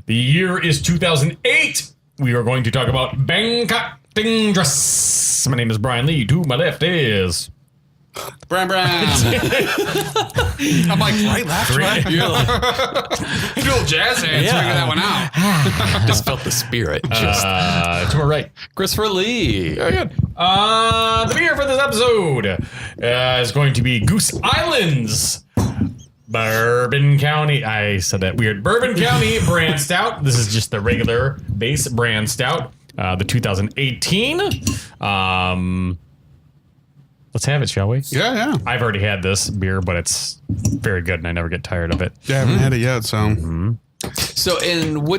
The year is 2008. We are going to talk about Bangkok Dangerous. My name is Brian Lee. To my left is... Bran Bran. I'm like, right, left, right. You're like, you do a jazz hands, figure that one out. Just felt the spirit. to my right. Christopher Lee. Very good. The beer for this episode is going to be Goose Island's Bourbon County. I said that weird. Bourbon County Brand Stout. This is just the regular base brand stout. The 2018. Let's have it, shall we? Yeah. I've already had this beer, but it's very good, and I never get tired of it. Yeah, I haven't had it yet, so. So, and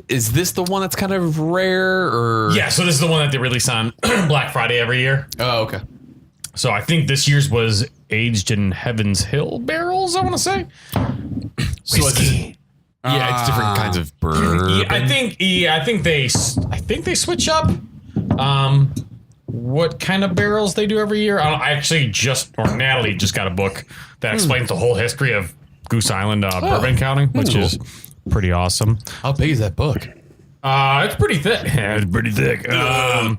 is this the one that's kind of rare, or? Yeah, so this is the one that they release on Black Friday every year. Oh, okay. So I think this year's was aged in Heaven's Hill barrels, I want to say. So it's different kinds of bourbon. Yeah, I think they switch up what kind of barrels they do every year. Natalie just got a book that explains the whole history of Goose Island Bourbon County, which is pretty awesome. How big is that book? It's pretty thick. Yeah, it's pretty thick.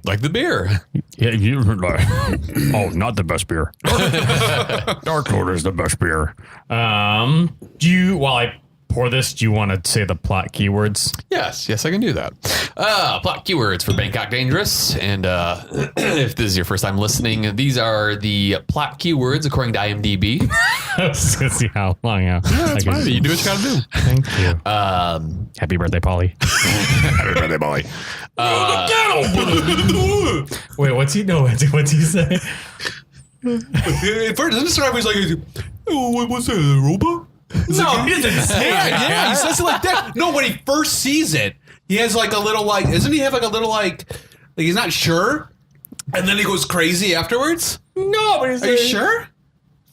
Like the beer. Yeah, not the best beer. Dark Lord is the best beer. While I pour this, do you want to say the plot keywords? Yes, I can do that. Plot keywords for Bangkok Dangerous. And if this is your first time listening, these are the plot keywords according to IMDb. Let's see how long. Yeah, That's fine. You do what you got to do. Thank you. Happy birthday, Polly. Happy birthday, Molly. Wait, what's he say? First, doesn't it start with like, oh, what's that, a robot? No, he doesn't say Yeah, he says it like that. No, when he first sees it, he has like a little like, doesn't he have like a little like he's not sure? And then he goes crazy afterwards? No, but he's Are you sure?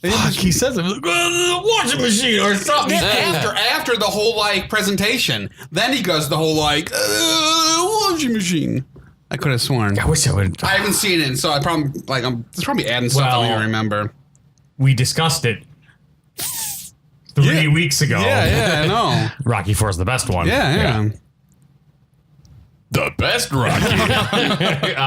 Fuck, he says it like, washing machine or something. After the whole like presentation, then he goes the whole like washing machine. I could have sworn. I wish I would. I haven't seen it, so I probably like I'm just probably adding stuff I don't even remember. We discussed it 3 weeks ago. Yeah, I know. Rocky IV is the best one. Yeah. The best Rocky.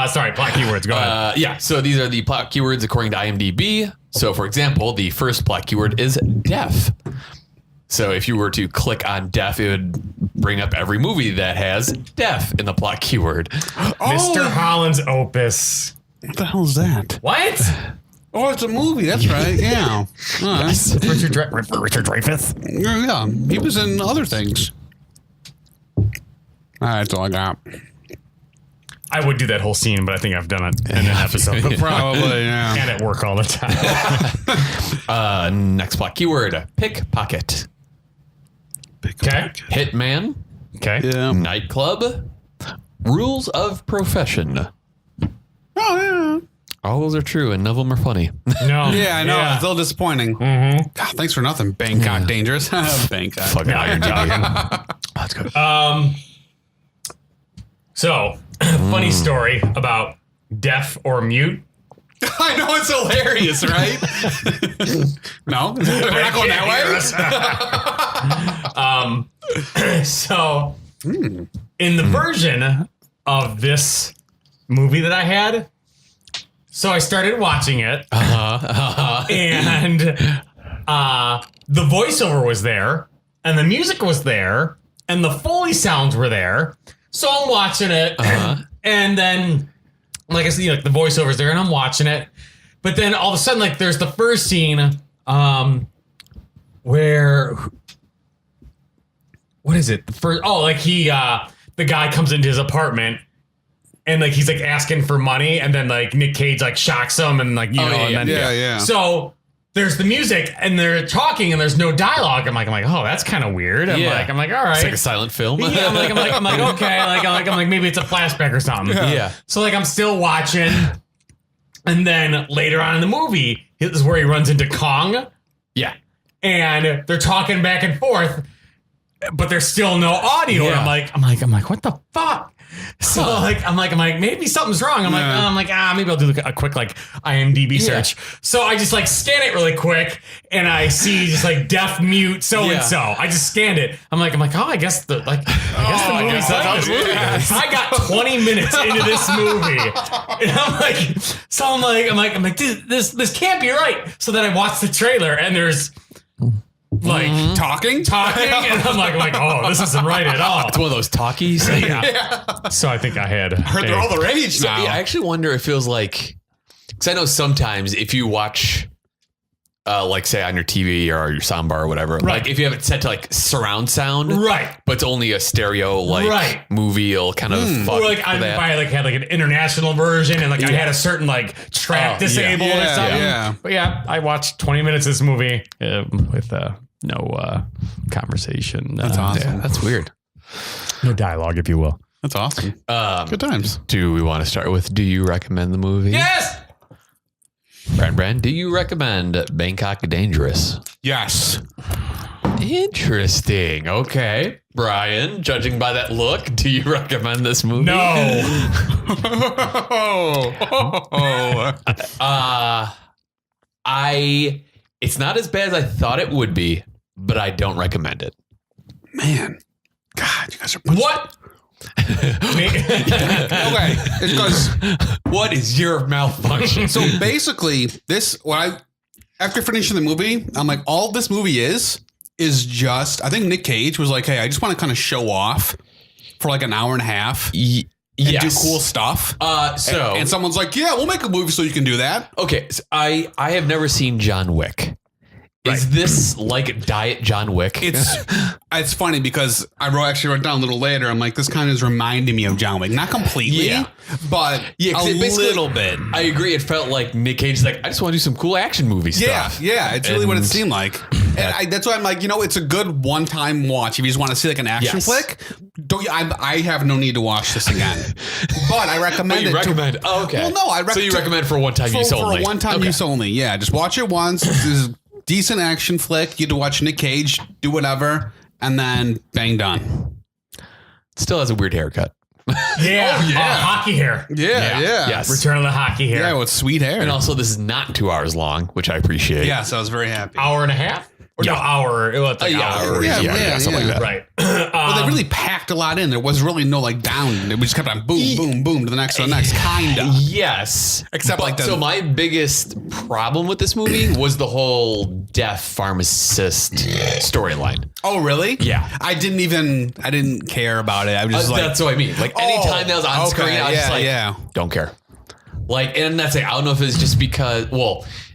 Sorry, plot keywords. Go ahead. So these are the plot keywords according to IMDb. So, for example, the first plot keyword is deaf. So if you were to click on deaf, it would bring up every movie that has deaf in the plot keyword. Mr. Holland's Opus. What the hell is that? What? Oh, it's a movie. That's right. Yeah. Yes. Richard Dreyfuss. Yeah. He was in other things. That's all I got. I would do that whole scene, but I think I've done it in an episode before. Probably, yeah. And at work all the time. Next plot keyword, pickpocket. Okay. Hitman. Okay. Yeah. Nightclub. Rules of profession. Oh, yeah. All those are true, and none of them are funny. No. Yeah, I know. It's a little disappointing. Mm-hmm. God, thanks for nothing. Bangkok Dangerous. Bangkok. Fucking iron jogging. That's good. So, funny story about deaf or mute. I know, it's hilarious, right? No? We're not going that way? So, in the version of this movie that I had, so I started watching it, and the voiceover was there, and the music was there, and the Foley sounds were there. So I'm watching it, and then, like I said, like the voiceover's there, and I'm watching it. But then all of a sudden, like there's the first scene, where, what is it? The guy comes into his apartment, and like he's like asking for money, and then like Nick Cage like shocks him, and like Yeah. So there's the music, and they're talking, and there's no dialogue. I'm like, oh, that's kind of weird. I'm like, all right, it's like a silent film. Yeah, I'm like, okay, I'm like, maybe it's a flashback or something. Yeah. So like, I'm still watching, and then later on in the movie, this is where he runs into Kong. Yeah. And they're talking back and forth, but there's still no audio. Yeah. And I'm like, what the fuck? So I'm like, maybe something's wrong. I'm like, maybe I'll do a quick like IMDb search. So I just like scan it really quick, and I see just like deaf mute so and so. I just scanned it. I'm like, I guess the movie's like this. I got 20 minutes into this movie, and I'm like, this can't be right. So then I watched the trailer, and there's like talking, and I'm like, oh, this isn't right at all. It's one of those talkies. So I think I had heard they're all the rage now. I actually wonder if it feels like, because I know sometimes if you watch, like say on your TV or your soundbar or whatever, like if you have it set to like surround sound, but it's only a stereo like movie, it'll kind of fuck or like I had like an international version, and like I had a certain like track disabled or something. But I watched 20 minutes of this movie with no conversation. That's awesome. Yeah, that's weird. No dialogue, if you will. That's awesome. Good times. Do we want to start with, do you recommend the movie? Yes. Bran, do you recommend Bangkok Dangerous? Yes. Interesting. Okay. Brian, judging by that look, do you recommend this movie? No. It's not as bad as I thought it would be, but I don't recommend it. Man. God, you guys are what? Okay, it's because what is your malfunction? So basically, after finishing the movie, I'm like, all this movie is just, I think Nick Cage was like, hey, I just want to kind of show off for like an hour and a half and do cool stuff. And someone's like, yeah, we'll make a movie so you can do that. Okay, so I have never seen John Wick. Is this like Diet John Wick? It's funny because I actually wrote down a little later. I'm like, this kind of is reminding me of John Wick. Not completely, but a little bit. I agree. It felt like Nick Cage's like, I just want to do some cool action movie stuff. Yeah, it's really what it seemed like. And that's why I'm like, it's a good one-time watch. If you just want to see like an action flick, I have no need to watch this again. But I recommend it. Recommend? Okay. Well, no, I recommend. So you recommend for one-time use only? For a one-time use only, yeah. Just watch it once. This is decent action flick. You get to watch Nick Cage do whatever, and then bang, done. Still has a weird haircut. Hockey hair. Yeah. Yes. Return of the hockey hair. Yeah, with sweet hair. And also, this is not 2 hours long, which I appreciate. Yeah, so I was very happy. Hour and a half? Or no, hour. It was like hour. Something like that. Right. Well, they really packed a lot in. There was really no like down. It just kept on boom, boom, boom to the next, kind of. Yes. Except so my biggest problem with this movie was the whole deaf pharmacist storyline. Oh, really? Yeah. I didn't care about it. I was just like, that's what I mean. Like anytime that was on screen, I was just like, don't care. Like, and that's like, I don't know if it's just because,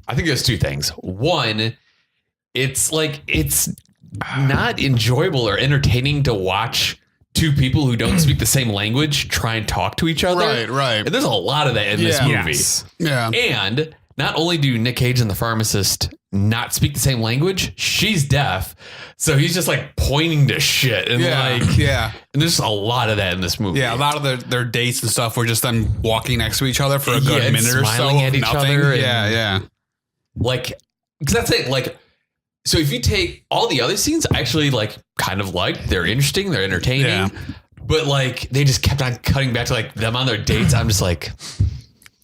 I think there's two things. One, it's not enjoyable or entertaining to watch two people who don't speak the same language try and talk to each other. Right. And there's a lot of that in this movie. Yes. Yeah. And not only do Nick Cage and the pharmacist not speak the same language, she's deaf. So he's just like pointing to shit. And and there's a lot of that in this movie. Yeah, a lot of their dates and stuff were just them walking next to each other for a good minute or so. Smiling at each other. Yeah. Like, because that's it. Like, so if you take all the other scenes, I actually like kind of like, they're interesting, they're entertaining, but like they just kept on cutting back to like them on their dates. I'm just like,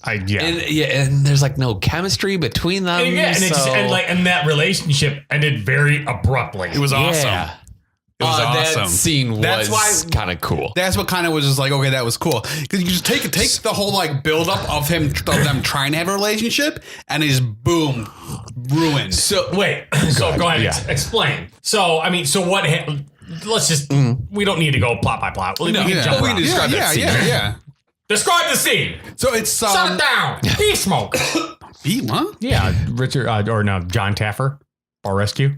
and there's like no chemistry between them. And that relationship ended very abruptly. It was awesome. Yeah. It was awesome. That scene was kind of cool. That's what kind of was just like, okay, that was cool. Because you just take the whole like build up of them trying to have a relationship, and it just boom, ruined. So wait, go ahead, explain. So I mean, so what? Let's just we don't need to go plot by plot. We can describe that scene. Yeah. Describe the scene. So it's shut it down. Beef smoke. Beef? What? Yeah, Richard John Taffer, Bar Rescue.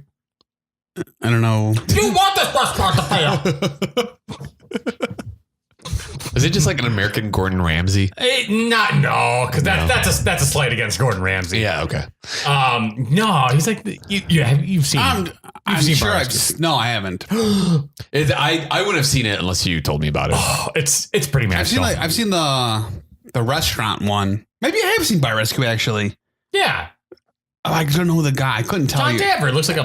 I don't know. You want this bus part to fail? Is it just like an American Gordon Ramsay? Because that's a slight against Gordon Ramsay. Yeah. Okay. No, he's like you've seen. I'm sure no, I haven't. I wouldn't have seen it unless you told me about it. Oh, it's pretty magical. I've seen the restaurant one. Maybe I have seen By Rescue actually. Yeah. I don't know the guy. I couldn't tell you. John Taffer looks like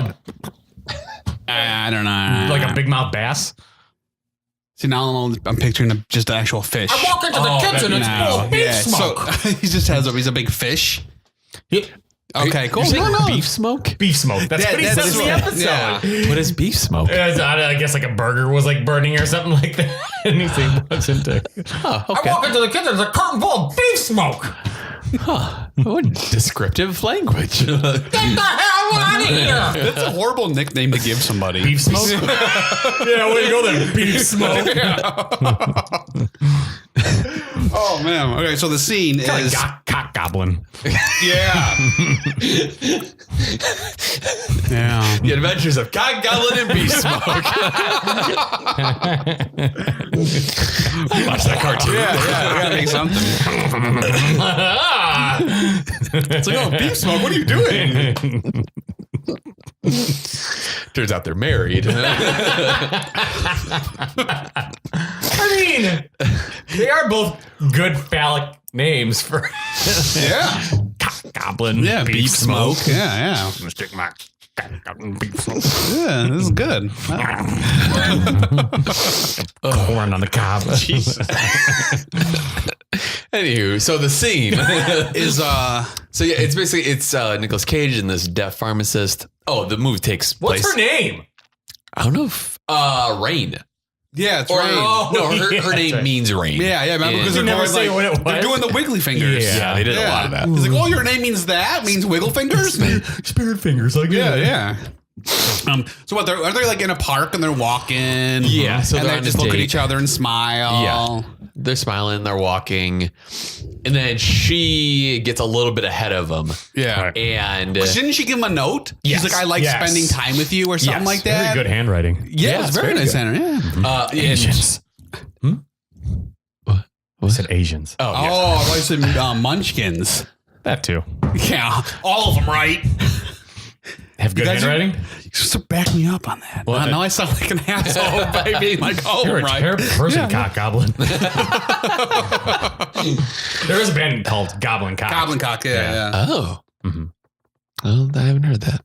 I don't know. Like a big mouth bass. See, now I'm picturing just an actual fish. I walk into the kitchen and it's full of beef smoke. So he's a big fish. Okay, cool. Beef smoke? Beef smoke. That's what he says in the episode. Yeah. What is beef smoke? I guess like a burger was like burning or something like that. And he what's into. Oh, okay. I walk into the kitchen, there's a curtain full of beef smoke. Huh. What descriptive language. Get the hell out of here. That's a horrible nickname to give somebody. Beef smoke? Yeah, way to go there. Beef smoke. Oh, man. Okay, so the scene is... Cock Goblin. Yeah. Yeah. The Adventures of Cock Goblin and Beef Smoke. Watch that cartoon. Yeah, I gotta make something. It's like, oh, Beef Smoke, what are you doing? Turns out they're married. I mean, they are both good phallic names for Yeah. Cock Goblin. Yeah, Beef Smoke. Yeah. I'm gonna stick my Cock Goblin Beef Smoke. Yeah, this is good. Corn on the cob. Anywho, so the scene Is so yeah, it's basically Nicolas Cage and this deaf pharmacist. Oh, the movie takes place. What's her name? I don't know if Rain. yeah, it's Or right. no, her Yeah, name right. means rain. Yeah, remember because You they're never going say what it was. they're doing the wiggly fingers. Yeah, they did a lot of that. He's like, oh, your name means that? Means wiggle fingers? Spirit fingers. Like Yeah. So what? Are they like in a park and they're walking? Yeah, so and they're they on just a look at date. each other and smile. Yeah. They're smiling, they're walking, and then she gets a little bit ahead of them. Yeah. And Didn't she give him a note? Yes, She's like, I like yes. spending time with you or something like that. Very good handwriting. Yeah, it's very nice. good. Yeah. Asians. What? I said Asians. Oh, yeah. Oh, I said munchkins. That too. Yeah, all of them, right? Have good You guys are- handwriting? Just to back me up on that. Well, now I sound like an asshole by being like, oh, You're a right. terrible person, Cock Goblin. There is a band called Goblin Cock. Goblin cock, yeah. Oh. Well, I haven't heard that.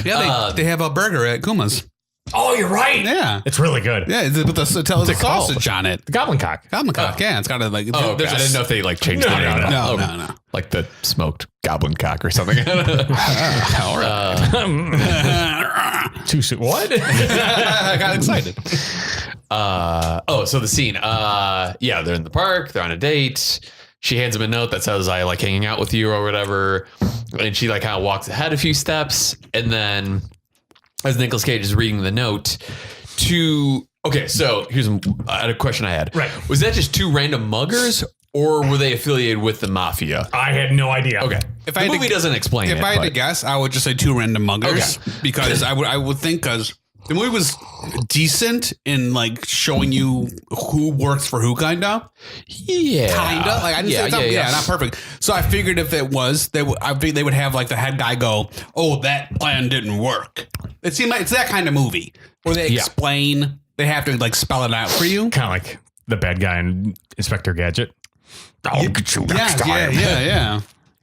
Yeah, they have a burger at Kuma's. Oh, you're right. Yeah. It's really good. Yeah, it's with the it called? sausage on it. The Goblin Cock. Goblin cock, yeah. It's got a like. Oh, there's I didn't know if they like changed the name. No. Like the smoked goblin cock or something. All right. Too soon. What? I got excited. So the scene. Yeah, they're in the park. They're on a date. She hands him a note that says, I like hanging out with you or whatever. And she like kind of walks ahead a few steps. And then as Nicolas Cage is reading the note okay, so here's a question I had. Right. Was that just two random muggers or were they affiliated with the mafia? I had no idea. Okay. If the I had to- movie doesn't explain it. If I had to but- guess, I would just say two random muggers because I would think because the movie was decent in like showing you who works for who, kind of. Yeah. Kinda. Like I didn't say something, not perfect. So I figured if it was, I think they would have like the head guy go, "Oh, that plan didn't work." It seemed like it's that kind of movie where they explain. They have to like spell it out for you. Kind of like the bad guy in Inspector Gadget. I'll get you next time. Yeah.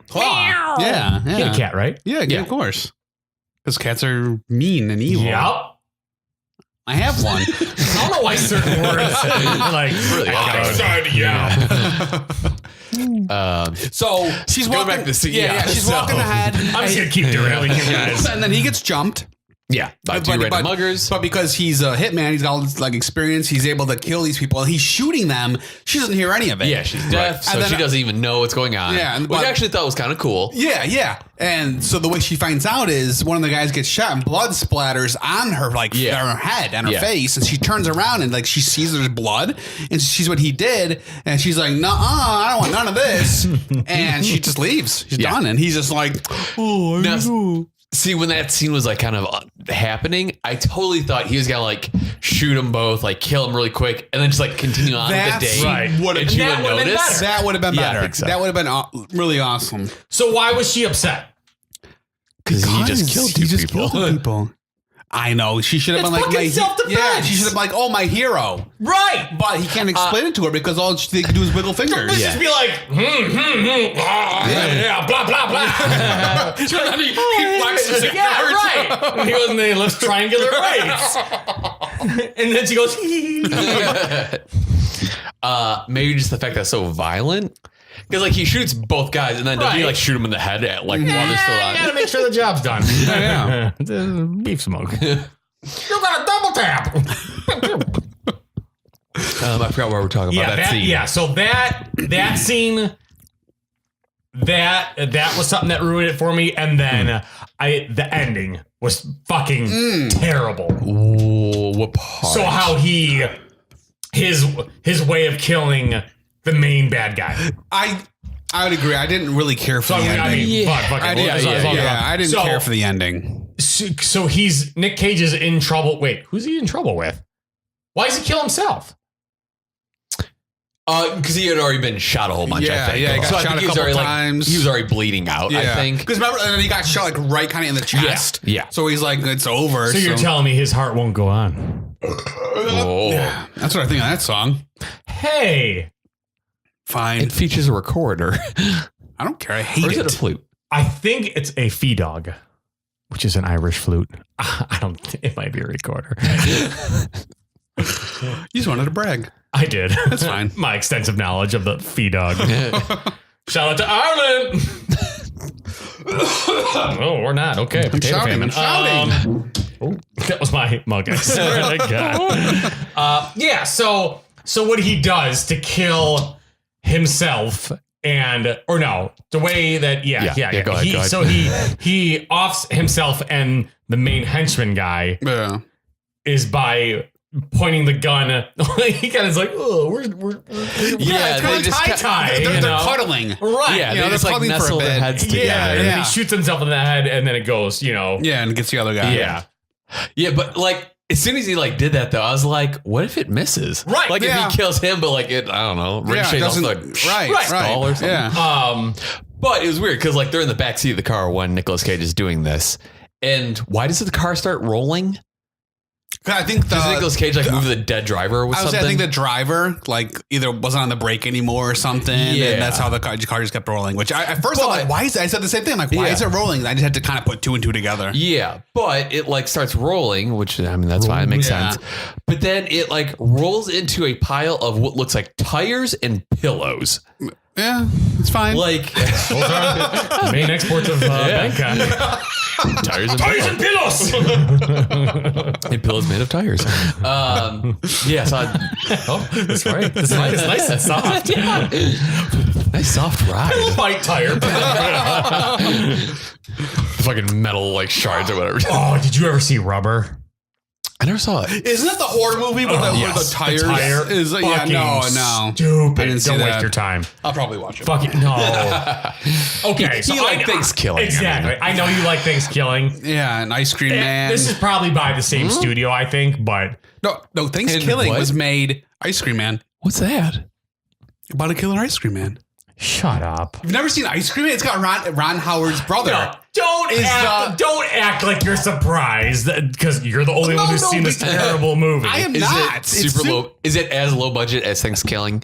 Claw. Yeah. You get a cat, right? Yeah, of course. Because cats are mean and evil. Yep. I have one. I don't know why certain words like Really So she's Go walking back to the scene. Yeah, she's walking ahead. I'm just gonna keep derailing you guys. And then he gets jumped. Yeah. By two random muggers. But because he's a hitman, he's got all this like experience. He's able to kill these people. And he's shooting them. She doesn't hear any of it. Yeah, she's deaf, so And then- she doesn't even know what's going on. Yeah, which but- I actually thought was kind of cool. Yeah. And so the way she finds out is one of the guys gets shot and blood splatters on her, like on her head and her face. And she turns around and like she sees there's blood and she sees what he did. And she's like, "Nuh-uh, I don't want none of this." And she just leaves. She's done. And he's just like, "Oh, I Now, know." See, when that scene was like kind of happening, I totally thought he was gonna like shoot them both, like kill them really quick, and then just like continue on with the That's day. right. And she That would would've been notice. better. That would have been Yeah, I better. think so. That would have been really awesome. So why was she upset? Because he just killed two people. people. I know. She should have It's been like, fucking self-defense. yeah, she should have been like, oh, my hero. Right. But he can't explain it to her because all they can do is wiggle fingers. Let's just be like, yeah, blah, blah, blah. He flexes it Yeah, forward. right. And he goes and then he lifts triangular weights. And then she goes, maybe just the fact that it's so violent. Because like he shoots both guys and then does he Right. like shoot him in the head at like while they're still you on? gotta make sure the job's done. Yeah. Beef smoke. You got a double tap. I forgot what we're talking about. That scene. Yeah, so that scene, that was something that ruined it for me. And then the ending was fucking terrible. Ooh, what part? So how his way of killing the main bad guy. I would agree. I didn't really care for the ending. Fuck I it. didn't, Yeah. I didn't care for the ending. So Nick Cage is in trouble. Wait, who's he in trouble with? Why does he kill himself? Because he had already been shot a whole bunch. Yeah, I think. yeah, he got So I shot think a he was couple already, times. He was already bleeding out. I think. Because remember, and then he got shot like right kind of in the chest. Yeah. So he's like, it's over. So you're telling me his heart won't go on? Oh. That's what I think of that song. Hey, Fine. It features a recorder. I don't care. I hate Or is it. it a flute? I think it's a fee dog, which is an Irish flute. I don't think it might be a recorder. You just wanted to brag. I did. That's fine. My extensive knowledge of the fee dog. Shout out to Ireland. Oh, we're not. Okay. Potato shouting, famine. I'm shouting. That was my mug. I swear to God. Yeah. So what he does to kill himself the way that Go ahead. So he offs himself and the main henchman guy Yeah. is by pointing the gun. He kind of is like, oh, we're Yeah, it's they kind of just tie. They're cuddling. Right. Yeah, You know, they just they're like cuddling for a nestle their bit. heads together. Yeah, and then Yeah. he shoots himself in the head, and then it goes, Yeah, and gets the other guy. yeah. Yeah, but like as soon as he like did that though, I was like, what if it misses? Right, Like yeah. if he kills him, but like it, I don't know, Yeah, ricochets off doesn't, the right, skull or something. Yeah. But it was weird because like they're in the back seat of the car when Nicolas Cage is doing this, and why does the car start rolling? I think Does Nicolas Cage like move the dead driver with something? I think the driver like either wasn't on the brake anymore or something, Yeah. and that's how the car just kept rolling. Which at first I'm like, why is I said the same thing? I'm like, why Yeah. is it rolling? And I just had to kind of put two and two together. Yeah, but it like starts rolling, which I mean that's fine, it makes Yeah. sense. But then it like rolls into a pile of what looks like tires and pillows. Yeah, it's fine. Like Those are the main exports of Bangkok. tires and Tires and pillows. pillows. And pillows made of tires. Yeah, so Oh, that's right. It's nice and soft. nice soft ride. Fight tire. Fucking metal like shards or whatever. Oh, did you ever see Rubber? I never saw it. Isn't that the horror movie with the Yes. tires? The tire. Is yeah, Fucking no. Stupid. I didn't see Don't that. waste your time. I'll probably watch it. Fucking no. Okay, so He like things killing. Exactly. I know you like things killing. Yeah, an Ice Cream Man. This is probably by the same studio, I think, but no, Things And Killing what? was made Ice Cream Man. What's that? About a killer Ice Cream Man. shut up. You've never seen Ice Cream Man? It's got Ron Howard's brother. No, don't act like you're surprised because you're the only one who's seen this terrible movie. I am Is not. it super low? Is it as low budget as Things Killing?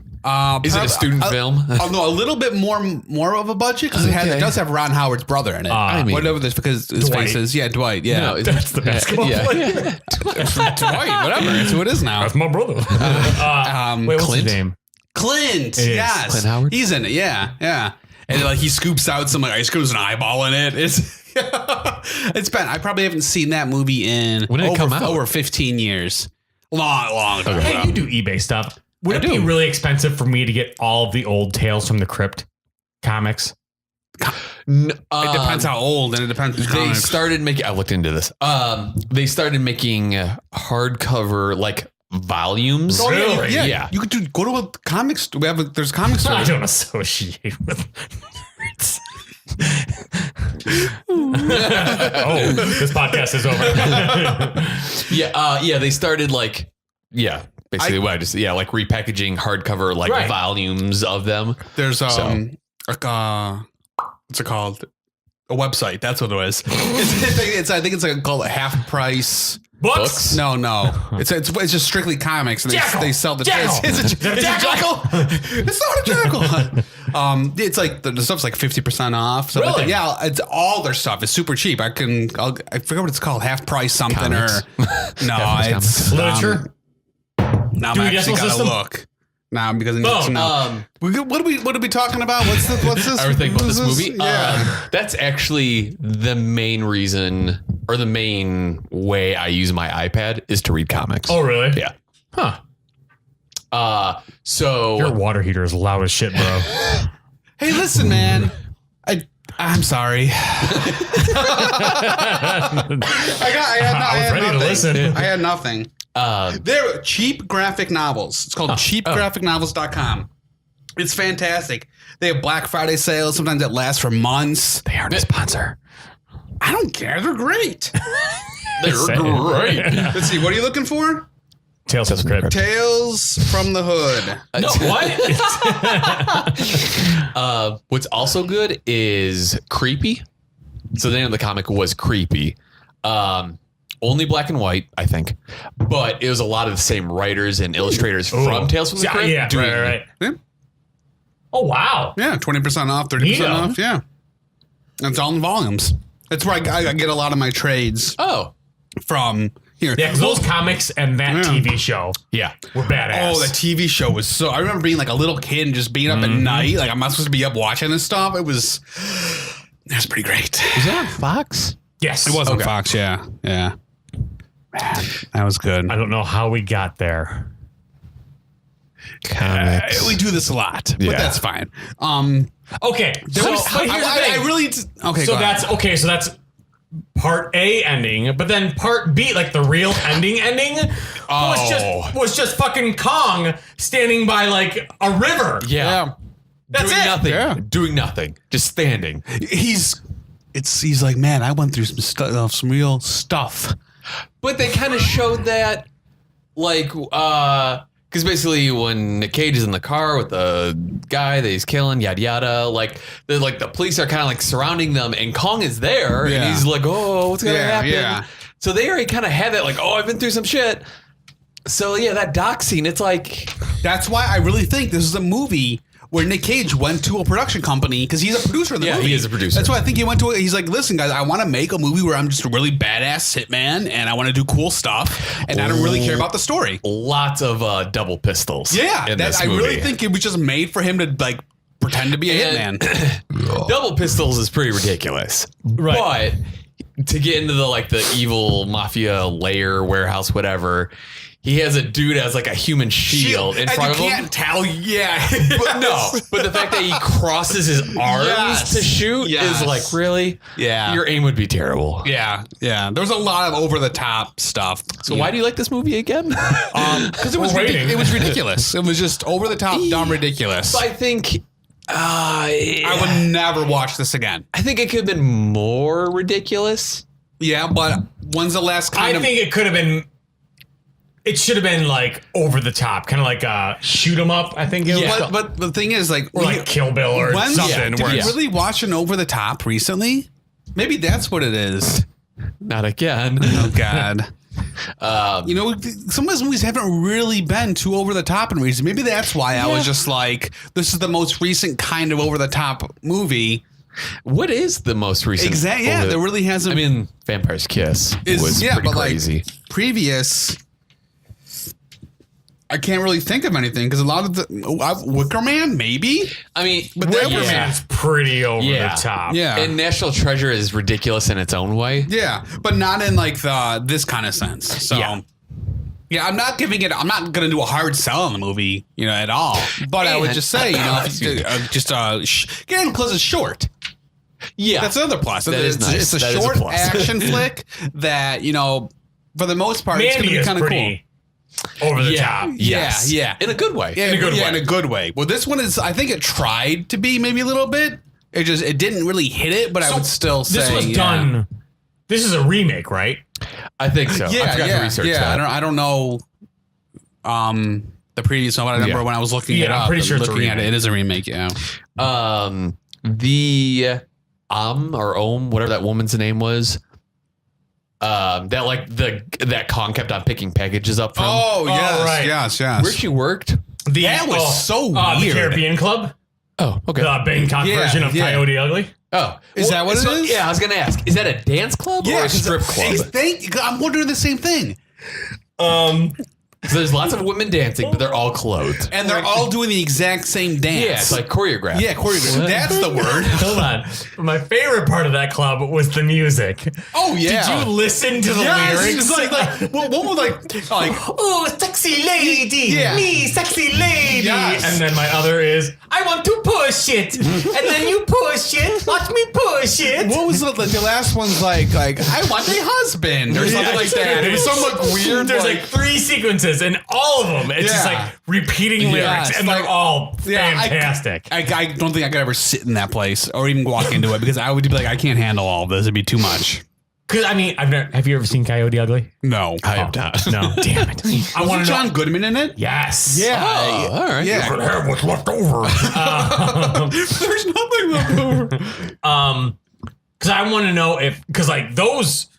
Is it a student film? No, a little bit more of a budget because Okay. it does have Ron Howard's brother in it. I mean- whatever this because his Dwight. face is Dwight. Yeah, No, That's the basketball player. Dwight. Whatever. It's who it is now. That's my brother. Wait, what's Clint? his name? Clint. It is. Yes, Clint Howard? He's in it. Yeah. And like he scoops out some like ice cream with an eyeball in it. It's been. I probably haven't seen that movie in When did it come out? over 15 years. Long time. Hey, you do eBay stuff. Would it be really expensive for me to get all of the old Tales from the Crypt comics? It depends how old, and it depends. They comics. started making. I looked into this. They started making hardcover like volumes. Oh, Really? Yeah. You could go to a comics. There's comic I stores. don't associate with nerds. This podcast is over. They started like basically what I just like repackaging hardcover like Right. volumes of them. There's what's it called? a website. That's what it was. I think it's like called Half Price. Books? No. It's just strictly comics, and they sell the Jackal. It's a jackal. It's not a jackal. It's like the stuff's like 50% off. So Really? yeah, it's all their stuff is super cheap. I forget what it's called. Half price something Comics. or no, it's Literature? Now I'm Do we actually decimal gotta system? look. Now because I need to know. What are we talking about? What's this? Everything about this What is movie. Yeah. That's actually the main reason or the main way I use my iPad is to read comics. Oh, really? Yeah. Huh. So Your water heater is loud as shit, bro. Hey, listen, man. I'm sorry. I had ready to nothing. listen. I had nothing. They're cheap graphic novels. It's called cheapgraphicnovels.com. It's fantastic. They have Black Friday sales. Sometimes it lasts for months. they aren't a sponsor. I don't care. They're great. They're great. Let's see. What are you looking for? Tales from the Crypt. Tales from the Hood. No, what? What's also good is Creepy. So the name of the comic was Creepy. Only black and white, I think. But it was a lot of the same writers and illustrators from Tales from the Crypt. Yeah, doing right. Yeah. Oh, wow. Yeah, 20% off, 30% Yeah. off. Yeah. It's all in volumes. That's where I get a lot of my trades Oh, from here. Yeah, because those comics and that Yeah. TV show yeah. were badass. Oh, the TV show was so. I remember being like a little kid and just being up at night. Like, I'm not supposed to be up watching this stuff. It was pretty great. Is that on Fox? Yes. It was on Okay. Fox, yeah. Yeah. Man, that was good. I don't know how we got there. Comics. We do this a lot, but Yeah. that's fine. Okay. So, was- but here's the I thing. really. Okay, So go ahead. so that's part A ending, but then part B, like the real ending, was just fucking Kong standing by like a river. Yeah. That's doing it. nothing. Yeah. Doing nothing. Just standing. He's like, man, I went through some real stuff. But they kind of showed that, like, because basically when Nick Cage is in the car with the guy that he's killing, yada yada, like the police are kind of like surrounding them, and Kong is there, and Yeah. he's like, oh, what's gonna happen? Yeah. So they already kind of have that, like, oh, I've been through some shit. So yeah, that doc scene, it's like, That's why I really think this is a movie where Nick Cage went to a production company because he's a producer of the movie. he is a producer. That's why I think he went to it. He's like, listen, guys, I want to make a movie where I'm just a really badass hitman and I want to do cool stuff and I don't really care about the story. lots of double pistols. Yeah, in this I movie. really think it was just made for him to like pretend to be a And- hitman. Double pistols is pretty ridiculous. Right. But to get into the evil mafia lair, warehouse, whatever, he has a dude as like a human shield in and front of you him. can't tell. Yeah, But no, but the fact that he crosses his arms Yes. to shoot Yes. is like, really? Yeah. Your aim would be terrible. Yeah. There's a lot of over the top stuff. So why do you like this movie again? Because it was waiting. it was ridiculous. It was just over the top, dumb, ridiculous. I think I would never watch this again. I think it could have been more ridiculous. Yeah, but when's the last kind I of? think it could have been. It should have been like over the top, kind of like shoot 'em up. I think it was, But the thing is, like, or like Kill Bill or something. Did where you it's- really watch an over the top recently? Maybe that's what it is. Not again. Oh God. Some of his movies haven't really been too over the top in recent. Maybe that's why I was just like, this is the most recent kind of over the top movie. What is the most recent? Exactly. Yeah, there really hasn't. I mean, Vampire's Kiss was pretty crazy. Like previous, I can't really think of anything because a lot of the Wicker Man, maybe. I mean, But that Wicker was- Man's pretty over Yeah. the top. Yeah, and National Treasure is ridiculous in its own way. yeah, but not in like this kind of sense. So. Yeah. I'm not giving it. I'm not going to do a hard sell on the movie, at all. But I would just say, getting close is short. Yeah, That's another plus. That is nice. It's a That is a short plus. action flick that for the most part, it's going to Mandy be is kind of cool. pretty over the top. Yes. Yeah. in a good way. Yeah, In a good way. In a good way. Well, this one is. I think it tried to be maybe a little bit. It didn't really hit it, but I would still say This was done. This is a remake, right? I think so. I forgot to research that. I don't know. The previous one, but I remember when I was looking it I'm up. pretty sure it's a looking at it, remake. it is a remake. Yeah. The or Om, whatever that woman's name was. That like that Kong kept on picking packages up from. Oh, yes, right. yes. Where she worked? That was so weird. The Caribbean Club. Oh, okay. The Bangkok version of Coyote Ugly. Oh, Is that what it is? Yeah, I was gonna ask. Is that a dance club or a strip club? I'm wondering the same thing. So there's lots of women dancing, but they're all clothed. And they're all doing the exact same dance. Yeah, it's like choreographed. Yeah, choreographed. That's the word. Hold on. My favorite part of that club was the music. Oh, yeah. Did you listen to the lyrics? It's like what was like oh, sexy lady. Yeah. Me, sexy lady. Yes. And then my other is, I want to push it. And then you push it. Watch me push it. what was the last one's like I want a husband or something like that. It was some like weird. There's like 3 sequences and all of them it's just Yeah. like repeating lyrics Yes, and they're like- all Yeah, fantastic. I don't think I could ever sit in that place or even walk into it because I would be like, I can't handle all of this. It'd be too much. Because I mean, have you ever seen Coyote Ugly? No. I have not. No, damn it. I want to know. John Goodman in it? Yes. Yeah. Oh, all right. Yeah. Have what's left over. There's nothing left over. Because I want to know because like those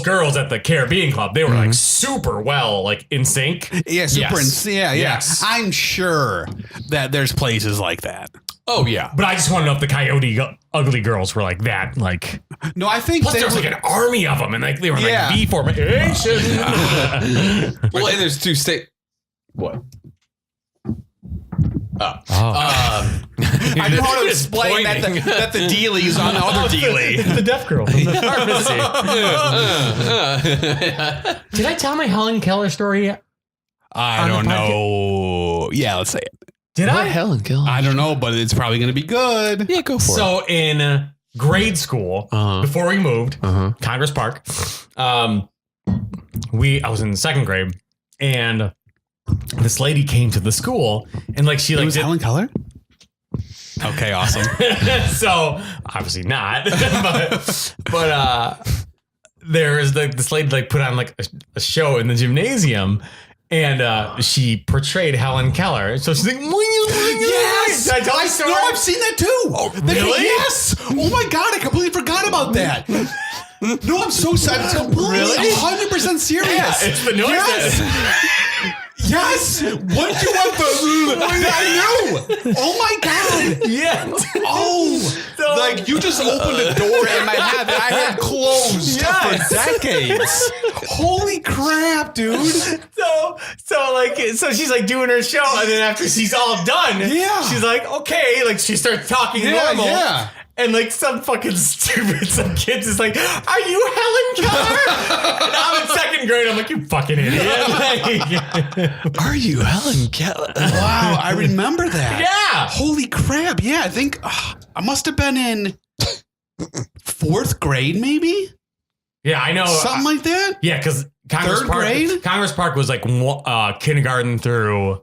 girls at the Caribbean Club, they were like super well, like in sync. Yeah, super. Yes. Yeah. Yes. I'm sure that there's places like that. Oh yeah. But I just want to know if the Coyote Ugly girls were like that. Like, No, I think plus there was like an army of them, and like they were Yeah. like V formation. Well, and there's 2 state. What? I know how to explain that the dealie's on the other dealie. It's the deaf girl from the pharmacy. Did I tell my Helen Keller story? I On the don't know. Yeah, let's say it. Did I? Helen Keller. I don't know, but it's probably going to be good. Yeah, go for it. So in grade school, before we moved, Congress Park, I was in the 2nd grade, and this lady came to the school, and like she It like was did, Helen Keller? Okay, awesome. so obviously not, but there is this lady like put on like a show in the gymnasium. And she portrayed Helen Keller. So she's like, Yes! Did I tell you the story? No, I've seen that too. Oh, really? Yes! Oh my God, I completely forgot about that. No, I'm so sad. It's completely Really? 100% serious. Yeah, it's the noise. Yes! Yes! What do you want the... I knew! Oh my God! Yeah. Oh! Like, you just opened a door in my head that I had closed for decades. Holy crap, dude. So she's like doing her show, and then after she's all done, Yeah. she's like, okay, like she starts talking normal. Yeah. And like some kids is like, are you Helen Keller? And I'm in 2nd grade. I'm like, you fucking idiot. Like, Are you Helen Keller? Wow, I remember that. yeah. Holy crap. Yeah, I think I must have been in 4th grade, maybe? Yeah, I know. Something like that? Yeah, because Congress 3rd Park, grade? Congress Park was like kindergarten through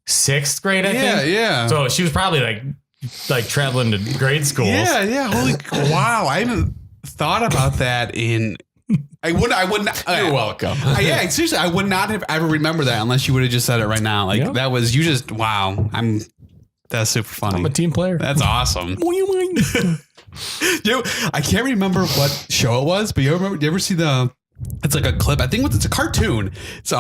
6th grade, I think. Yeah. So she was probably like traveling to grade schools. Yeah. Holy wow. I haven't thought about that I wouldn't. You're welcome. Yeah, seriously, I would not have ever remembered that unless you would have just said it right now. Like Yep. that was, you just, wow. That's super funny. I'm a team player. That's awesome. I can't remember what show it was, but you ever see it's like a clip. I think it's a cartoon. It's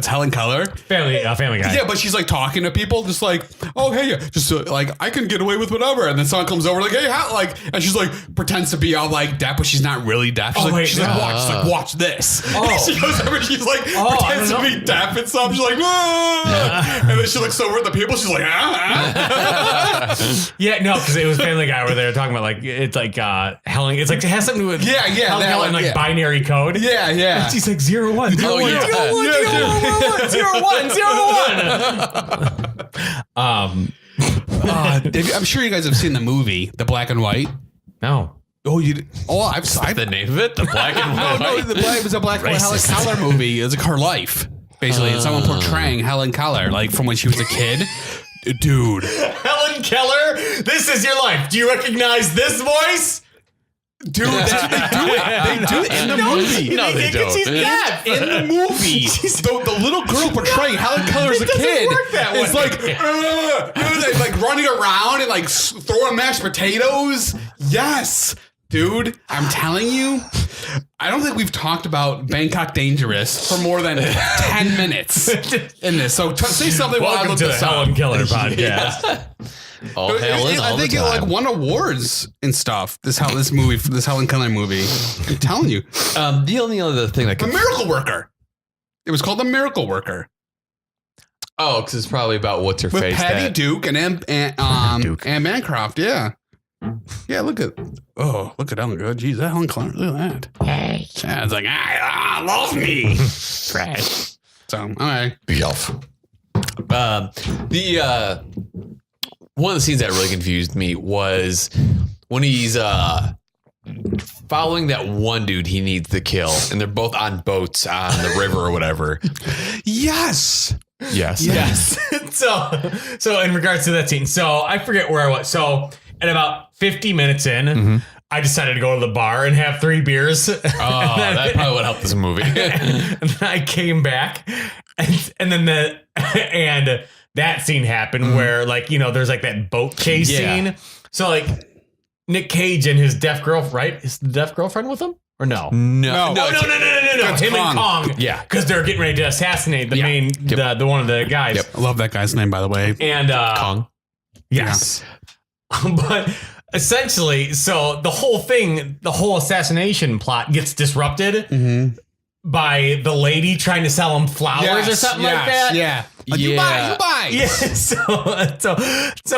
Helen Keller. Family Guy. Yeah, but she's like talking to people, just like, oh hey, just like I can get away with whatever. And then someone comes over like, hey, how? Like, and she's like pretends to be all like deaf, but she's not really deaf. She's Oh, like, wait, she's like, watch this. Oh. And she goes over, she's like pretends to be deaf and stuff. She's like, ah. And then she looks over at the people. She's like, ah. Yeah, no, because it was Family Guy where they were talking about like it's like Helen. It's like it has something to do with Yeah, Helen that Keller one, and like yeah. binary code. Yeah. And she's like 01, 01, 01, 01, 01, 01. I'm sure you guys have seen the movie, the black and white. No. Oh, I've The name of it? The black and white. No, it was a black and white Helen Racist. Keller movie. It was like her life, basically. It's someone portraying Helen Keller, like from when she was a kid. Dude. Helen Keller, this is your life. Do you recognize this voice? Dude, that's what they do it. They do it in the movie. No, they don't. She's deaf. In the movie, the little girl portraying Helen Keller as a kid is like running around and like throwing mashed potatoes. Yes, dude, I'm telling you. I don't think we've talked about Bangkok Dangerous for more than 10 minutes in this. So say something while I look Welcome to the this up. Helen Keller podcast. All Helen, all I think the it time. like won awards and stuff. This Helen Keller movie. I'm telling you, The only other thing that The could... Miracle Worker. It was called The Miracle Worker Oh, because it's probably about what's her with face. Patty that- Duke and Duke. Anne Bancroft. Yeah, yeah. Look at Helen. Good, geez, that Helen Keller. Look at that. Hey, Yeah, it's like love me. fresh. So all right. The one of the scenes that really confused me was when he's following that one dude he needs to kill, and they're both on boats on the river or whatever. Yes. Yes. Yes. so in regards to that scene, so I forget where I was. So at about 50 minutes in, I decided to go to the bar and have 3 beers. Oh, that probably would help this movie. And then I came back, and then that scene happened where, like, you know, there's like that boat chase scene. So like Nick Cage and his deaf girlfriend, right? Is the deaf girlfriend with him or no? No. No. No. That's Him and Kong. Yeah. Because they're getting ready to assassinate the main, the one of the guys. Yep. I love that guy's name, by the way. And Kong. yes. But essentially, so the whole assassination plot gets disrupted by the lady trying to sell him flowers or something like that. Yeah. Like, you buy. Yeah, so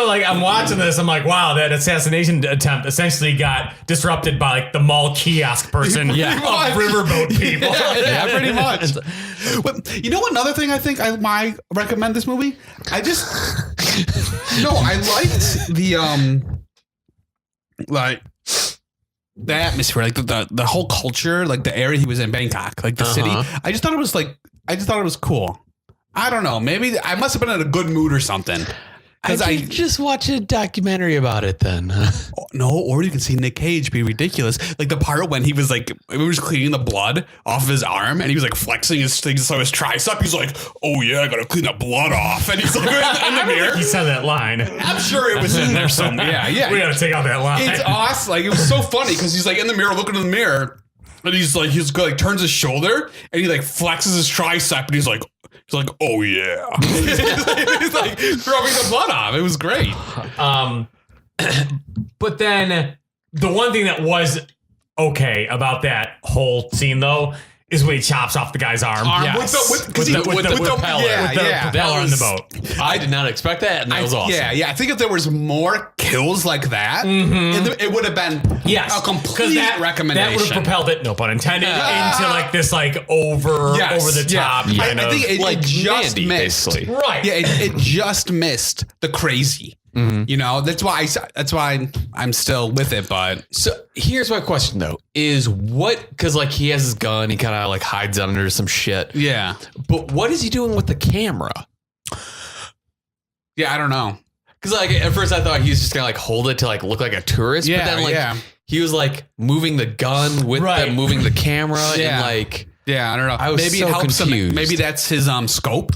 like I'm watching this, I'm like, wow, that assassination attempt essentially got disrupted by like the mall kiosk person of riverboat people. Yeah, pretty much. But you know another thing I think I might recommend this movie? I liked the atmosphere, like the whole culture, like the area he was in, Bangkok, like the city. I just thought it was cool. I don't know. Maybe I must have been in a good mood or something. Because I just watch a documentary about it then. or you can see Nick Cage be ridiculous. Like the part when he was like, he was cleaning the blood off of his arm and he was like flexing his things, so his tricep. He's like, oh yeah, I gotta clean the blood off. And he's like in the mirror. He said that line. I'm sure it was in there somewhere. Yeah. We gotta take out that line. It's awesome. Like it was so funny because he's like in the mirror, looking in the mirror, and he's like turns his shoulder and he like flexes his tricep and he's like, oh yeah. He's like rubbing the blood off. It was great. But then the one thing that was okay about that whole scene though is when he chops off the guy's arm. With the propeller. yeah, With the yeah. propeller on the boat. I did not expect that, and that was awesome. Yeah. I think if there was more kills like that, it would have been a complete recommendation. That would have propelled it, no pun intended, into like this like over the top kind I of. think it just Mandy, missed. basically. Right. Yeah, it just missed the crazy. You know, that's why I'm still with it. But So here's my question though: is because like he has his gun, he kind of like hides under some shit. yeah, But what is he doing with the camera? I don't know. Because like at first I thought he was just gonna like hold it to like look like a tourist, but then like he was like moving the gun with moving the camera and like I don't know. I was maybe so it helps confused. him. Maybe that's his scope.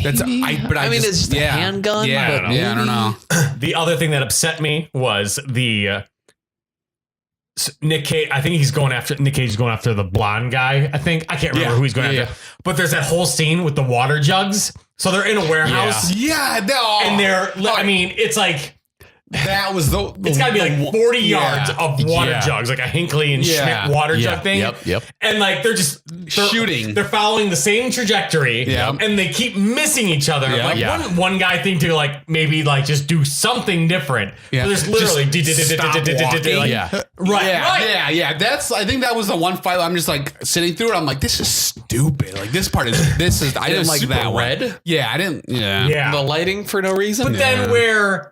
That's maybe? I mean it's just a handgun. Yeah, but I don't know. The other thing that upset me was the Nick Cage. I think Nick Cage is going after the blonde guy. I can't remember who he's going after. But there's that whole scene with the water jugs. So they're in a warehouse. Yeah, no, And I mean, it's like that was it's got to be like 40 yards of water jugs, like a Hinckley and Schmidt water jug thing. Yep. And like they're shooting. They're following the same trajectory, and they keep missing each other. Like one guy think to like maybe like just do something different. Yeah. But there's literally right. That's I think that was the one fight. I'm just like sitting through it. I'm like, this is stupid. Like this is. I didn't like super that red. one. Yeah, I didn't. Yeah. The lighting for no reason. But then where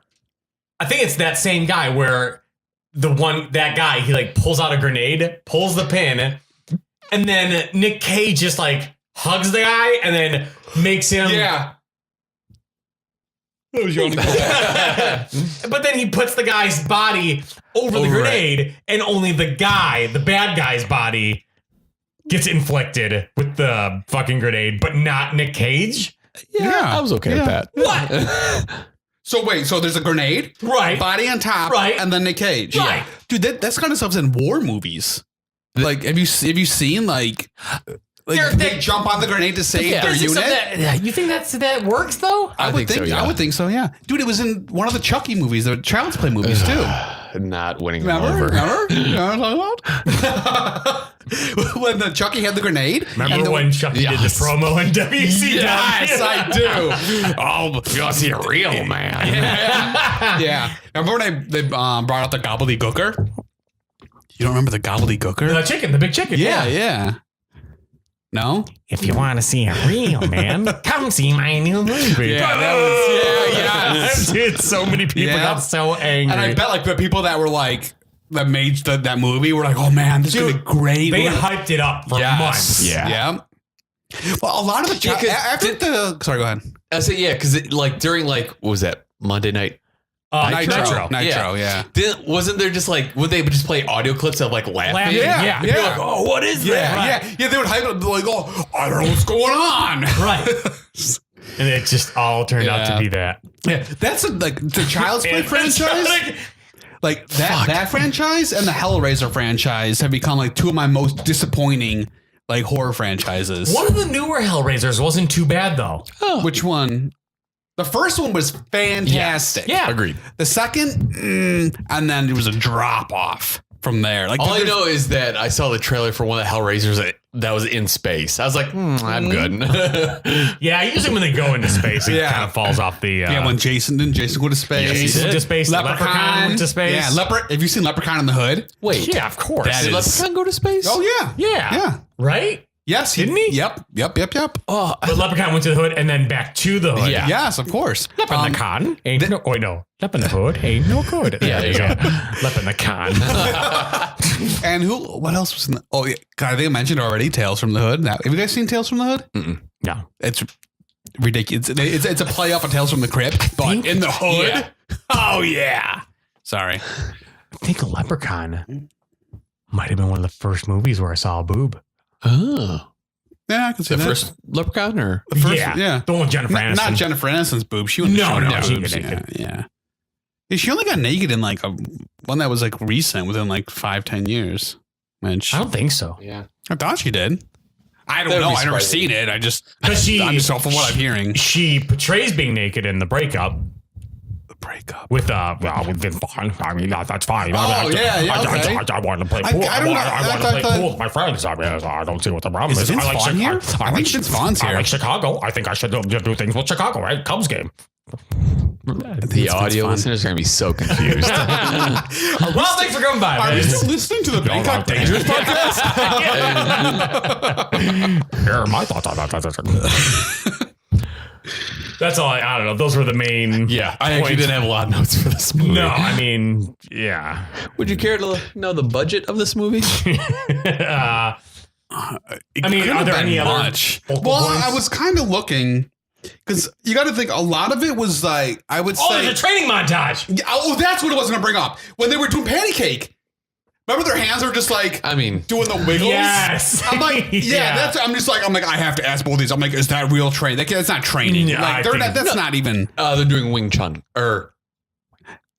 I think it's that same guy where that guy, he like pulls out a grenade, pulls the pin, and then Nick Cage just like hugs the guy and then makes him But then he puts the guy's body over the grenade, and only the bad guy's body gets inflicted with the fucking grenade, but not Nick Cage. I was okay with that. What? So wait, so there's a grenade, Right. body on top, Right. and then Nick Cage. Right. Dude, that's kind of stuff's in war movies. Like, have you seen they jump on the grenade to save their unit? You think that works though? I would think so. I would think so. Yeah, dude, it was in one of the Chucky movies, the Child's Play movies too. Not winning them Remember? over. You know what I'm talking about? When the Chucky had the grenade. Remember when Chucky did the promo in WCW? Yes, I do. Oh, you'll see a real man. Yeah. Remember when they brought out the gobbledygooker? You don't remember the gobbledygooker? The big chicken. Yeah. No? If you want to see a real man, come see my new movie. Yeah, yes. Dude, so many people got so angry. And I bet like the people that were like, that made that movie were like, oh man, this is going to be great. They hyped it up for months. Yeah. Well, a lot of the sorry, go ahead. I say because like during what was that Monday night? Nitro, yeah. Wasn't there just would they just play audio clips of laughing? Yeah. You're like, oh, what is that? Yeah. They would hype it up like, oh, I don't know what's going on. Right. And it just all turned out to be that. Yeah, that's the Child's Play franchise. Like that franchise and the Hellraiser franchise have become two of my most disappointing horror franchises. One of the newer Hellraisers wasn't too bad though. Oh. Which one? The first one was fantastic. Yeah. Agreed. The second, and then there was a drop off from there. All I know is that I saw the trailer for one of the Hellraisers that was in space. I was like, I'm good. Yeah, usually when they go into space, it kind of falls off the. When Jason go to space. Jason went to space. Leprechaun went to space. Yeah, have you seen Leprechaun in the Hood? Wait. Yeah, of course. Did Leprechaun go to space? Oh, yeah. Yeah. Right? Yes. Didn't he? Yep. Oh, but Leprechaun went to the hood and then back to the hood. Yeah. Yes, of course. Leprechaun ain't no. Wait, no. Lep in the hood ain't no good. Yeah, there you go. Lep in the con. And what else was in the? Oh, yeah. God, I think I mentioned already Tales from the Hood. Now, have you guys seen Tales from the Hood? Mm-mm. No. It's ridiculous. It's a play off of Tales from the Crypt, but in the hood. Yeah. Oh, yeah. Sorry. I think Leprechaun might have been one of the first movies where I saw a boob. Oh. Yeah, I can see The that. first Leprechaun or? The first, yeah. The one with Jennifer Aniston. Not Jennifer Aniston's boob. She wouldn't show No, she boobs. got naked. Yeah. She only got naked in one that was recent within 5-10 years. Which I don't think so. Yeah. I thought she did. I don't That would know. be I never surprising. seen it. I'm just from what I'm hearing. She portrays being naked in The Breakup. Breakup. With we've been fine. I mean, that's fine. Oh, yeah, okay. I want to play pool. I don't know. I want to play pool with my friends. I mean, I don't see what the problem is. Vince I like Vaughn here? I I think Vince Vaughn's I here. like Chicago. I think I should do things with Chicago, right? Cubs game. The audio listeners are going to be so confused. Well, thanks for coming by. Are man. we still listening to the Bangkok Dangerous podcast? Here are my thoughts on that. That's all. I don't know. Those were the main. Yeah, I actually didn't have a lot of notes for this movie. No, I mean, yeah. Would you care to know the budget of this movie? I mean, are there any other focal Well, points? I was kind of looking because you got to think a lot of it was I would Oh, say. there's a training montage. Yeah, oh, that's what I was going to bring up when they were doing patty cake. Remember their hands are just I mean, doing the wiggles? Yes. I'm like, Yeah. I'm like, I have to ask both these. I'm like, is that real training? That's not training. Yeah, I think- That's not even. they're doing Wing Chun or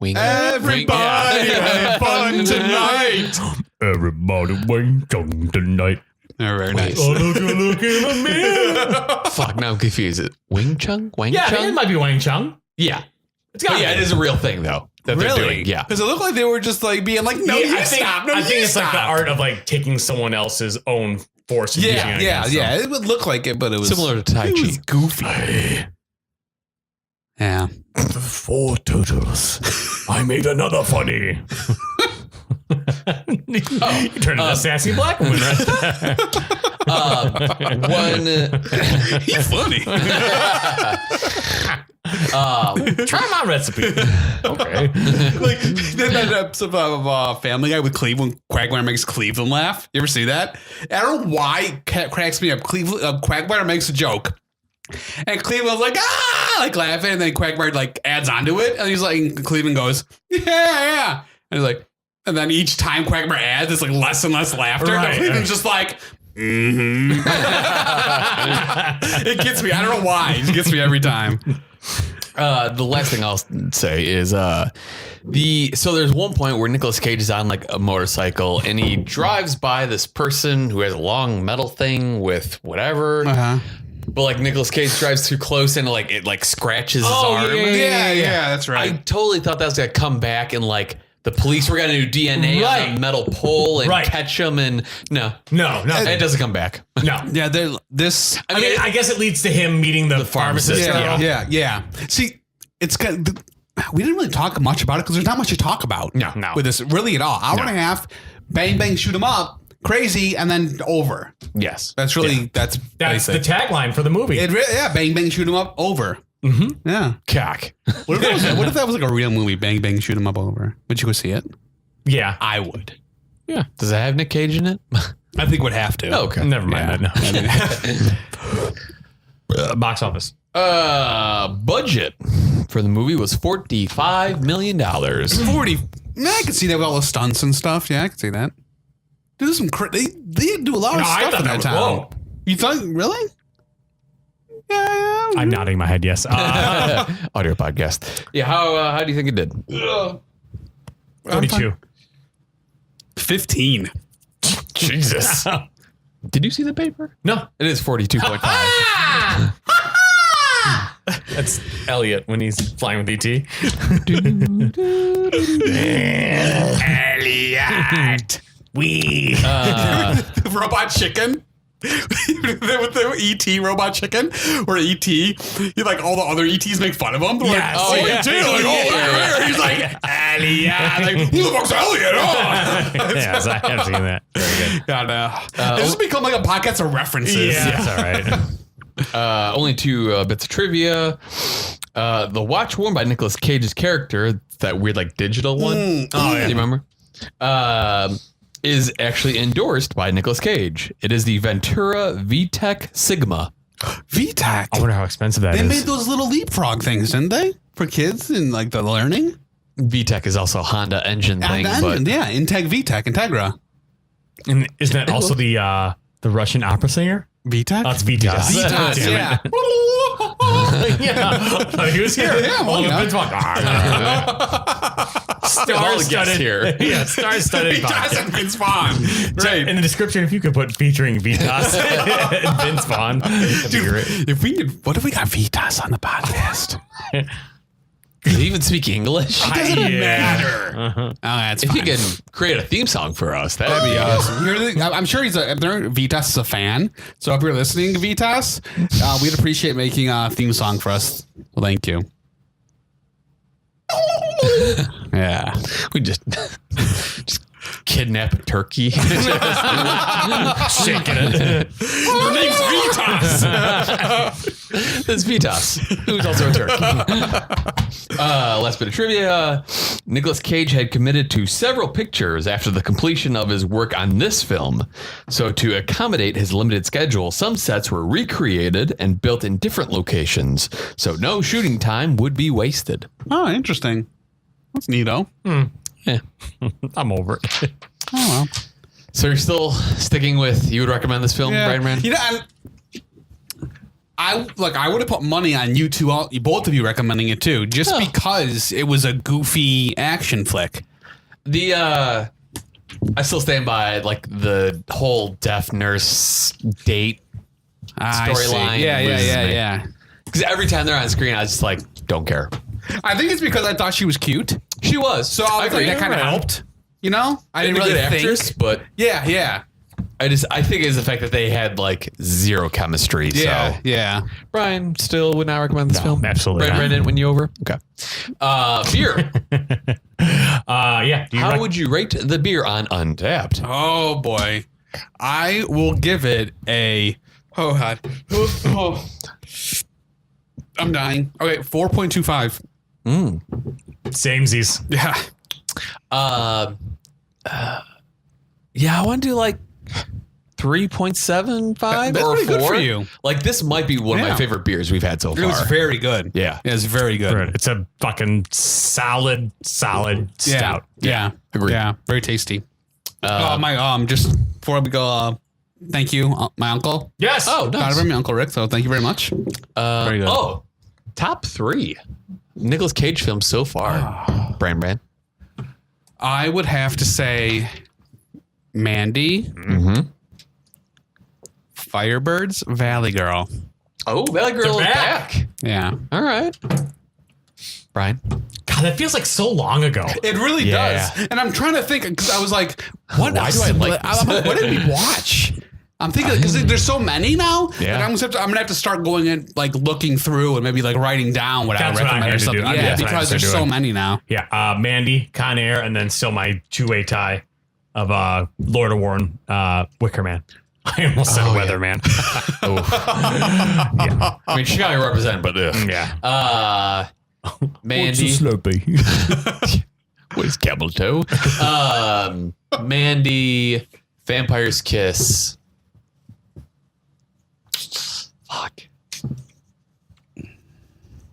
Wing. Everybody have fun tonight. Everybody wing chun tonight. Oh, very nice. Oh, look in the mirror. Fuck, now I'm confused. Is it Wing Chun? Wang Yeah, Chun? it might be Wang Chung. Yeah. It's got Yeah, it is a real thing though. That they're doing. Yeah. Because it looked like they were just being like, no, you I think, stop. No, I you think it's stop. like the art of taking someone else's own force. And using it against them. It would look like it, but it was Similar to Tai it Chi. was goofy. Yeah. The 4 turtles. I made another funny. You turned into a sassy black woman, right? He's funny. Try my recipe. Okay. Like that episode of Family Guy with Cleve when Quagmire makes Cleveland laugh. You ever see that? I don't know why it cracks me up. Quagmire makes a joke. And Cleveland's like, like laughing. And then Quagmire like adds onto it. And he's like, and Cleveland goes, yeah. And he's like, and then each time Quagmire adds, it's like less and less laughter. Right. And Cleveland's just like, It gets me. I don't know why. It gets me every time. The last thing I'll say is so there's one point where Nicolas Cage is on like a motorcycle and he drives by this person who has a long metal thing with whatever. But like Nicolas Cage drives too close and like it like scratches his arm. Yeah, that's right. I totally thought that was gonna come back and like the police were gonna do DNA on the metal pole and catch him, and no, it doesn't come back. No, yeah, I mean, I guess it leads to him meeting the pharmacist. Yeah. See, it's kind of, we didn't really talk much about it because there's not much to talk about. No, with this really at all. Hour and a half, bang bang, shoot him up, crazy, and then over. Yes, that's really that's the tagline for the movie. Bang bang, shoot him up, over. Mm-hmm. Yeah, cock. What if that was like a real movie? Bang bang, shoot him up, over. Would you go see it? Yeah, I would. Yeah. Does it have Nick Cage in it? I think would have to. Oh, okay. Never mind that. No. Box office. Budget for the movie was $45 million. 40. I can see that with all the stunts and stuff. Yeah, I can see that. They do a lot of stuff in that town. You thought, really? Yeah. I'm nodding my head. Yes. Audio podcast. Yeah. How do you think it did? 42. 15. Jesus. Did you see the paper? No. It is 42.5. That's Elliot when he's flying with ET. Elliot. The robot chicken. With the ET robot chicken, or ET, like all the other ETs make fun of him. They're yes. like, ET, like, he's like, Elliot, like, who the fuck's Elliot? Yes, I have seen that. Very good. God, this has become like a podcast of references. Yeah, it's all right. Only two bits of trivia. The watch worn by Nicolas Cage's character, that weird like digital one. Do you remember? Is actually endorsed by Nicolas Cage. It is the Ventura VTech Sigma. VTech? I wonder how expensive that is. They made those little leapfrog things, didn't they? For kids and like the learning? VTech is also a Honda engine thing. Yeah, Integ VTech, Integra. And isn't that also the Russian opera singer? VTech? That's Vitas. Vitas, yeah. Yeah. He was here. Yeah, well, Star-studded here. Yeah, star-studded Vitas and Vince Vaughn. Right. In the description, if you could put featuring Vitas and Vince Vaughn. Dude, what if we got Vitas on the podcast? Do they even speak English? It doesn't matter. Oh, that's if fine. you can create a theme song for us, that'd be awesome. I'm sure Vitas is a fan. So if you're listening to Vitas, we'd appreciate making a theme song for us. Well, thank you. Yeah. We just kidnap a turkey. Shaking it. Her name's Vitas. That's Vitas, who's also a turkey. Last bit of trivia. Nicolas Cage had committed to several pictures after the completion of his work on this film. So to accommodate his limited schedule, some sets were recreated and built in different locations. So no shooting time would be wasted. Oh, interesting. That's neato. Yeah. I'm over it. Oh, well. So you're still sticking with, you would recommend this film, Brian Bran? You know, I would have put money on you two, both of you recommending it too, just because it was a goofy action flick. I still stand by like the whole deaf nurse date storyline. Yeah. Because every time they're on screen, I was just like, don't care. I think it's because I thought she was cute. She was. So I was like, that kind of helped. You know? I didn't really think. Actress, but yeah. I think it's the fact that they had like zero chemistry. Yeah. Brian still would not recommend this film. Absolutely. Brandon didn't win you over. Okay. Beer. Yeah. How would you rate the beer on Untapped? Oh boy, I will give it a. Oh god. I'm dying. Okay, 4.25. Samesies. Yeah. Yeah, I want to do like 3.75 That's or pretty 4. good for you. Like this might be one of Yeah. my favorite beers we've had so far. It was very good. Yeah. It was very good. It's a fucking solid stout. Yeah. Agreed. Yeah. Very tasty. Just before we go, thank you, my uncle. Yes. Oh, Proud of nice. him, my Uncle Rick. So thank you very much. Very good. Oh, top 3 Nicolas Cage films so far. Bran. I would have to say Mandy, Firebirds, Valley Girl. Oh, Valley Girl is They're back. back. Yeah. All right. Brian. God, that feels like so long ago. It really Yeah. does. And I'm trying to think because I was like, what Why else? do I like this? I'm like, what did we watch? I'm thinking because there's so many now. Yeah. That I'm gonna have to start going in, like looking through and maybe like writing down what That's I what I recommend had or to something. do. Yeah, That's what I because had to there's so do. many now. Yeah. Mandy, Con Air, and then still my two-way tie of Lord of Warren, Wicker Man. I almost said Weatherman. I mean, Chicago represent, but Yeah. Mandy. What is Camel Toe? Mandy, Vampire's Kiss. Fuck.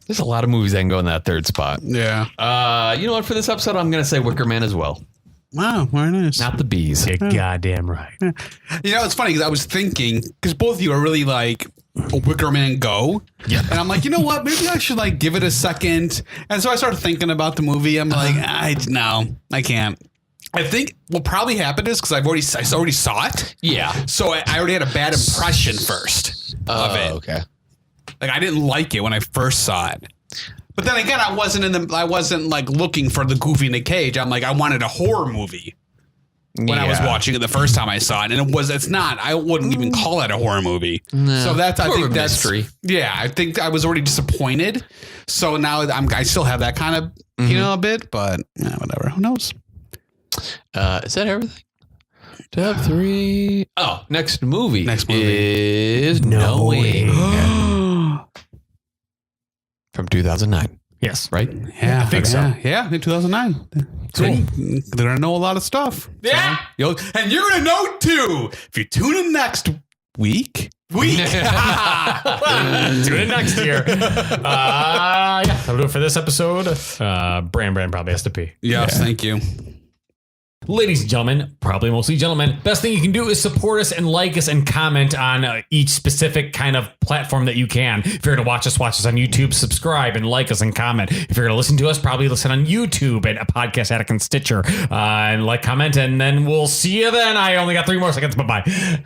There's a lot of movies that can go in that third spot. Yeah. You know what? For this episode, I'm going to say Wicker Man as well. Wow. Very nice. Not the bees. You're goddamn right. You know, it's funny because I was thinking because both of you are really like a Wicker Man go. Yeah. And I'm like, you know what? Maybe I should like give it a second. And so I started thinking about the movie. I'm like, no, I can't. I think what probably happened is because I already saw it. Yeah. So I already had a bad impression first of it. Okay. Like I didn't like it when I first saw it. But then again, I wasn't like looking for the goofy Nick Cage. I'm like, I wanted a horror movie when I was watching it the first time I saw it. And it's not, I wouldn't even call it a horror movie. No. So I More think of a that's mystery. Yeah. I think I was already disappointed. So now I still have that kind of, a bit, but whatever. Who knows? Is that everything? Top 3. Oh, next movie. Is Knowing. From 2009. Yes. Right? Yeah, I think so. Yeah, in 2009. Cool. They're gonna know a lot of stuff. Yeah. And you're gonna know too if you tune in next week. Tune in next year. Yeah, that'll do it for this episode. Bran probably has to pee. Yes, thank you. Ladies and gentlemen, probably mostly gentlemen, best thing you can do is support us and like us and comment on each specific kind of platform that you can. If you're going to watch us on YouTube, subscribe and like us and comment. If you're going to listen to us, probably listen on YouTube and a Podcast Addict and Stitcher and like, comment, and then we'll see you then. I only got 3 more seconds. Bye-bye.